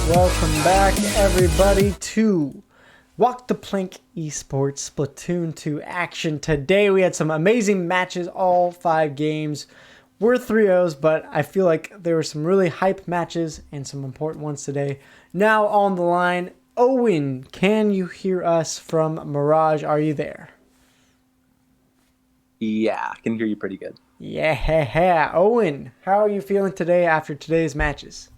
Welcome back, everybody, to Walk the Plank Esports Splatoon 2 action. Today we had some amazing matches, all 5 games. We're 3-0s, but I feel like there were some really hype matches and some important ones today. Now on the line, Owen, can you hear us from Mirage? Are you there? Yeah, I can hear you pretty good. Yeah, Owen, how are you feeling today after today's matches?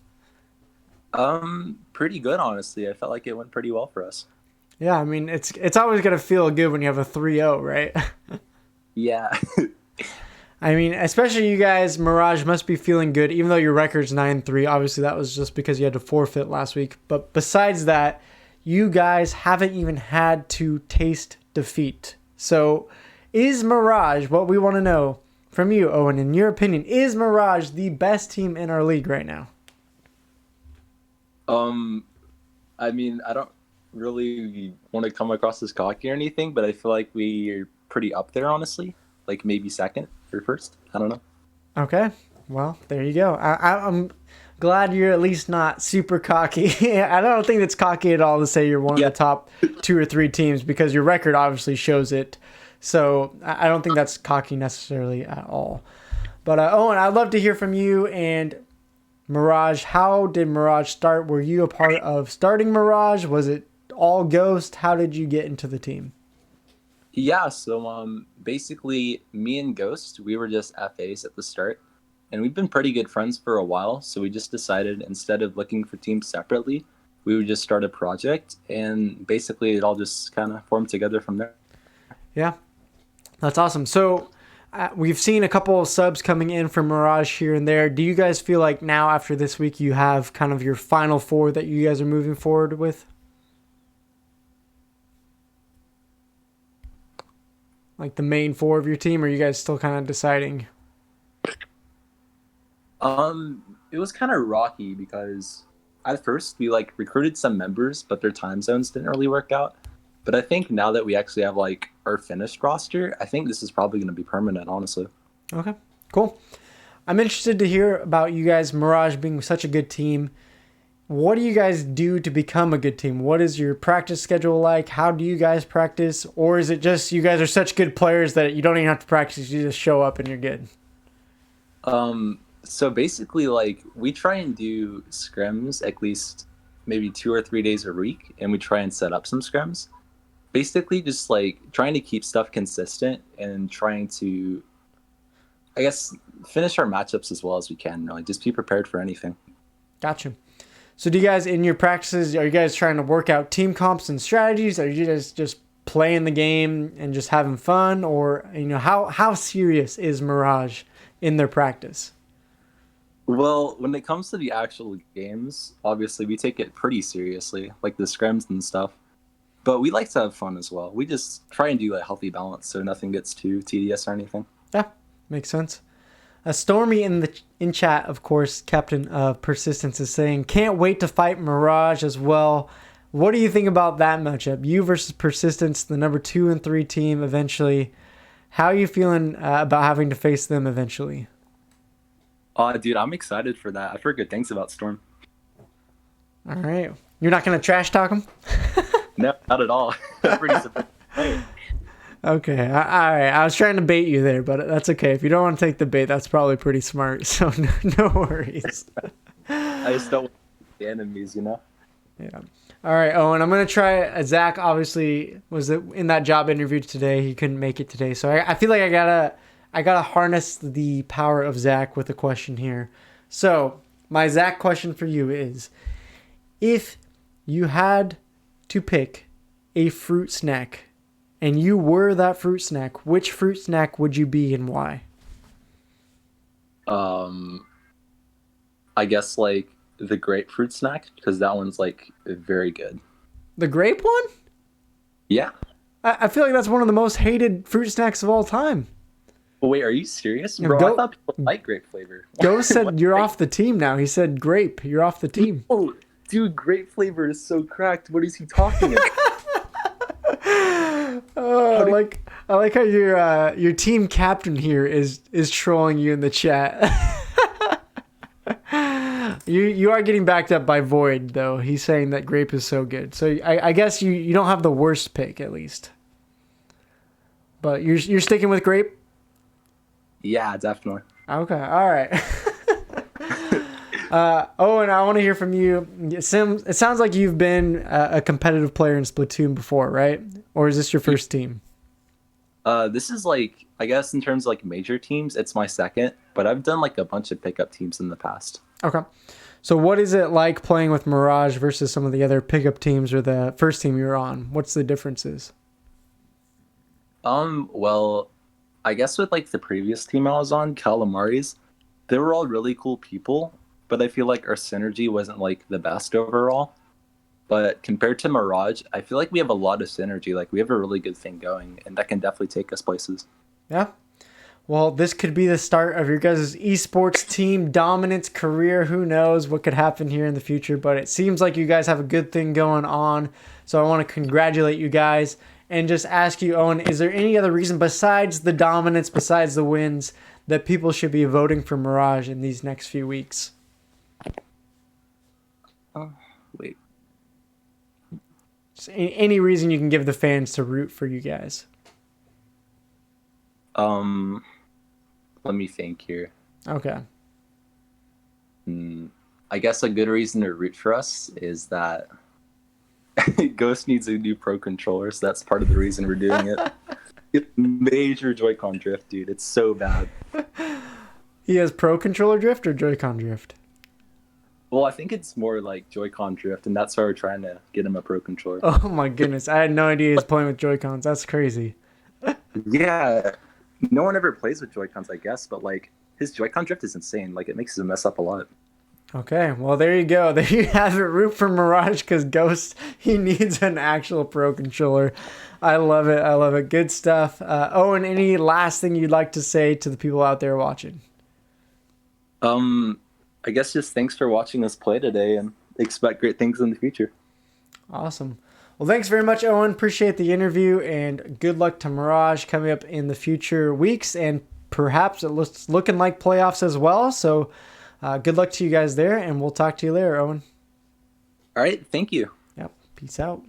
Pretty good, honestly. I felt like it went pretty well for us. Yeah, I mean, it's always going to feel good when you have a 3-0, right? Yeah. I mean, especially you guys, Mirage must be feeling good, even though your record's 9-3. Obviously, that was just because you had to forfeit last week. But besides that, you guys haven't even had to taste defeat. So, is Mirage, what we want to know from you, Owen, in your opinion, is Mirage the best team in our league right now? I mean, I don't really want to come across as cocky or anything, but I feel like we're pretty up there, honestly. Like maybe second or first. I don't know. Okay. Well, there you go. I'm glad you're at least not super cocky. I don't think it's cocky at all to say you're one of the top 2 or 3 teams because your record obviously shows it. So I don't think that's cocky necessarily at all. But Owen, I'd love to hear from you and Mirage. How did Mirage start? Were you a part of starting Mirage? Was it all Ghost? How did you get into the team? Yeah, so basically me and Ghost, we were just FAs at the start, and we've been pretty good friends for a while, so we just decided instead of looking for teams separately, we would just start a project, and basically it all just kind of formed together from there. Yeah, that's awesome. So we've seen a couple of subs coming in from Mirage here and there. Do you guys feel like now after this week you have kind of your final 4 that you guys are moving forward with? Like the main 4 of your team, or are you guys still kind of deciding? It was kind of rocky because at first we recruited some members, but their time zones didn't really work out. But I think now that we actually have our finished roster, I think this is probably going to be permanent, honestly. Okay, cool. I'm interested to hear about you guys, Mirage being such a good team. What do you guys do to become a good team? What is your practice schedule like? How do you guys practice? Or is it just you guys are such good players that you don't even have to practice, you just show up and you're good? So basically, we try and do scrims at least maybe 2 or 3 days a week, and we try and set up some scrims. Basically, just trying to keep stuff consistent and trying to, I guess, finish our matchups as well as we can. Really, just be prepared for anything. Gotcha. So do you guys, in your practices, are you guys trying to work out team comps and strategies? Are you guys just playing the game and just having fun? Or, how serious is Mirage in their practice? Well, when it comes to the actual games, obviously we take it pretty seriously, like the scrims and stuff. But we like to have fun as well. We just try and do a healthy balance so nothing gets too tedious or anything. Yeah, makes sense. Stormy in chat, of course, Captain of Persistence, is saying, can't wait to fight Mirage as well. What do you think about that matchup? You versus Persistence, the number 2 and 3 team eventually. How are you feeling about having to face them eventually? Dude, I'm excited for that. I've heard good things about Storm. All right. You're not going to trash talk him? No, not at all. Pretty surprised. Okay, all right. I was trying to bait you there, but that's okay. If you don't want to take the bait, that's probably pretty smart, so no worries. I just don't want the enemies, Yeah. All right, Owen, I'm going to try. Zach obviously was in that job interview today. He couldn't make it today, so I feel like I gotta harness the power of Zach with a question here. So my Zach question for you is, if you had to pick a fruit snack and you were that fruit snack, which fruit snack would you be and why? I guess the grapefruit snack, because that one's very good. The grape one? Yeah. I feel like that's one of the most hated fruit snacks of all time. Well, wait, are you serious, bro? I thought people like grape flavor. Ghost said you're off the team now. He said grape. You're off the team. Oh, dude, grape flavor is so cracked. What is he talking about? I like how your team captain here is trolling you in the chat. You are getting backed up by Void though. He's saying that Grape is so good. So I guess you don't have the worst pick at least. But you're sticking with Grape? Yeah, definitely. Okay, all right. Owen, I want to hear from you. It sounds like you've been a competitive player in Splatoon before, right? Or is this your first team? This is like, I guess in terms of like major teams, it's my second, but I've done like a bunch of pickup teams in the past. Okay. So what is it like playing with Mirage versus some of the other pickup teams or the first team you were on? What's the differences? Well, I guess with like the previous team I was on, Calamari's, they were all really cool people, but I feel like our synergy wasn't like the best overall. But compared to Mirage, I feel like we have a lot of synergy. Like we have a really good thing going, and that can definitely take us places. Yeah. Well, this could be the start of your guys' esports team dominance career. Who knows what could happen here in the future, but it seems like you guys have a good thing going on. So I want to congratulate you guys and just ask you, Owen, is there any other reason besides the dominance, besides the wins, that people should be voting for Mirage in these next few weeks? Wait. Just any reason you can give the fans to root for you guys? Let me think here. Okay. I guess a good reason to root for us is that Ghost needs a new Pro controller, so that's part of the reason we're doing it. It's major Joy-Con drift, dude. It's so bad. He has Pro controller drift or Joy-Con drift? Well, I think it's more like Joy-Con drift, and that's why we're trying to get him a Pro controller. Oh my goodness. I had no idea he was playing with Joy-Cons. That's crazy. Yeah. No one ever plays with Joy-Cons, I guess, but like his Joy-Con drift is insane. Like it makes him mess up a lot. Okay, well there you go. There you have it. Root for Mirage because Ghost, he needs an actual Pro controller. I love it. I love it. Good stuff. Owen, any last thing you'd like to say to the people out there watching? I guess just thanks for watching us play today, and expect great things in the future. Awesome. Well, thanks very much, Owen. Appreciate the interview, and good luck to Mirage coming up in the future weeks, and perhaps it looks looking like playoffs as well. So good luck to you guys there, and we'll talk to you later, Owen. All right. Thank you. Yep. Peace out.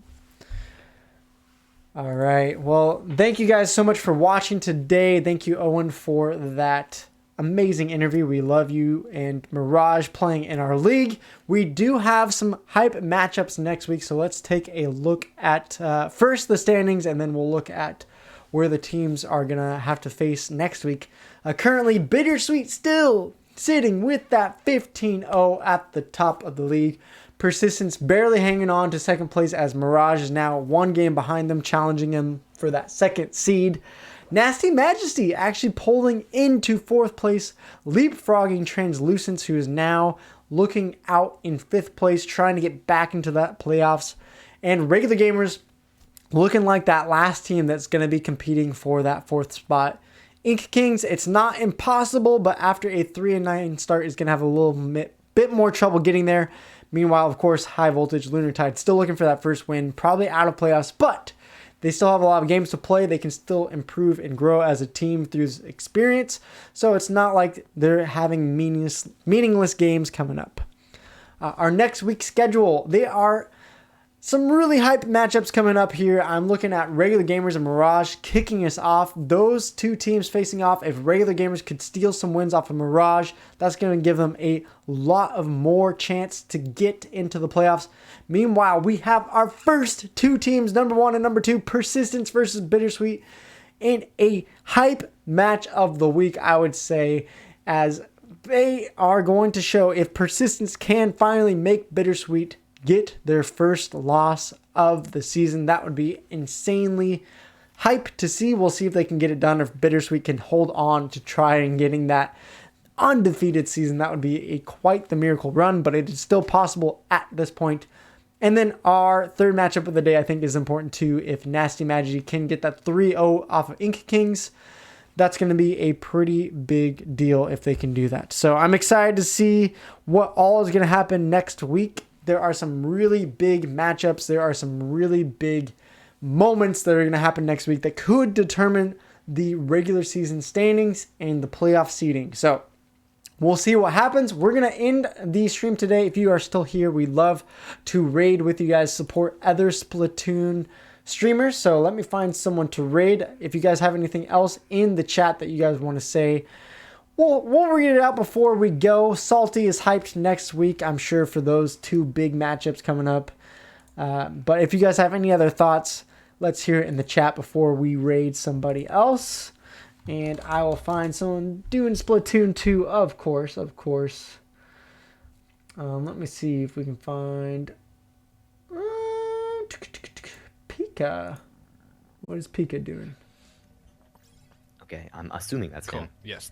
All right. Well, thank you guys so much for watching today. Thank you, Owen, for that amazing interview. We love you and Mirage playing in our league. We do have some hype matchups next week, so let's take a look at first the standings, and then we'll look at where the teams are going to have to face next week. Currently, Bittersweet still sitting with that 15-0 at the top of the league. Persistence barely hanging on to second place as Mirage is now one game behind them, challenging them for that second seed. Nasty Majesty actually pulling into fourth place, leapfrogging Translucence, who is now looking out in fifth place, trying to get back into that playoffs. And Regular Gamers looking like that last team that's going to be competing for that fourth spot. Ink Kings, it's not impossible, but after a 3-9 start is going to have a little bit more trouble getting there. Meanwhile, of course, High Voltage, Lunar Tide still looking for that first win, probably out of playoffs, but they still have a lot of games to play. They can still improve and grow as a team through experience. So it's not like they're having meaningless games coming up. Our next week's schedule, they are some really hype matchups coming up here. I'm looking at Regular Gamers and Mirage kicking us off. Those two teams facing off. If Regular Gamers could steal some wins off of Mirage, that's going to give them a lot of more chance to get into the playoffs. Meanwhile, we have our first two teams, number 1 and number 2, Persistence versus Bittersweet, in a hype match of the week, I would say, as they are going to show if Persistence can finally make Bittersweet get their first loss of the season. That would be insanely hype to see. We'll see if they can get it done, or if Bittersweet can hold on to try and getting that undefeated season. That would be quite the miracle run, but it is still possible at this point. And then our third matchup of the day, I think, is important too. If Nasty Majesty can get that 3-0 off of Ink Kings, that's going to be a pretty big deal if they can do that. So I'm excited to see what all is going to happen next week. There are some really big matchups. There are some really big moments that are going to happen next week that could determine the regular season standings and the playoff seeding. So we'll see what happens. We're going to end the stream today. If you are still here, we love to raid with you guys, support other Splatoon streamers. So let me find someone to raid. If you guys have anything else in the chat that you guys want to say, we'll read it out before we go. Salty is hyped next week, I'm sure, for those 2 big matchups coming up. But if you guys have any other thoughts, let's hear it in the chat before we raid somebody else. And I will find someone doing Splatoon 2, of course. Let me see if we can find Pika. What is Pika doing? Okay, I'm assuming that's Cool. him. Yes.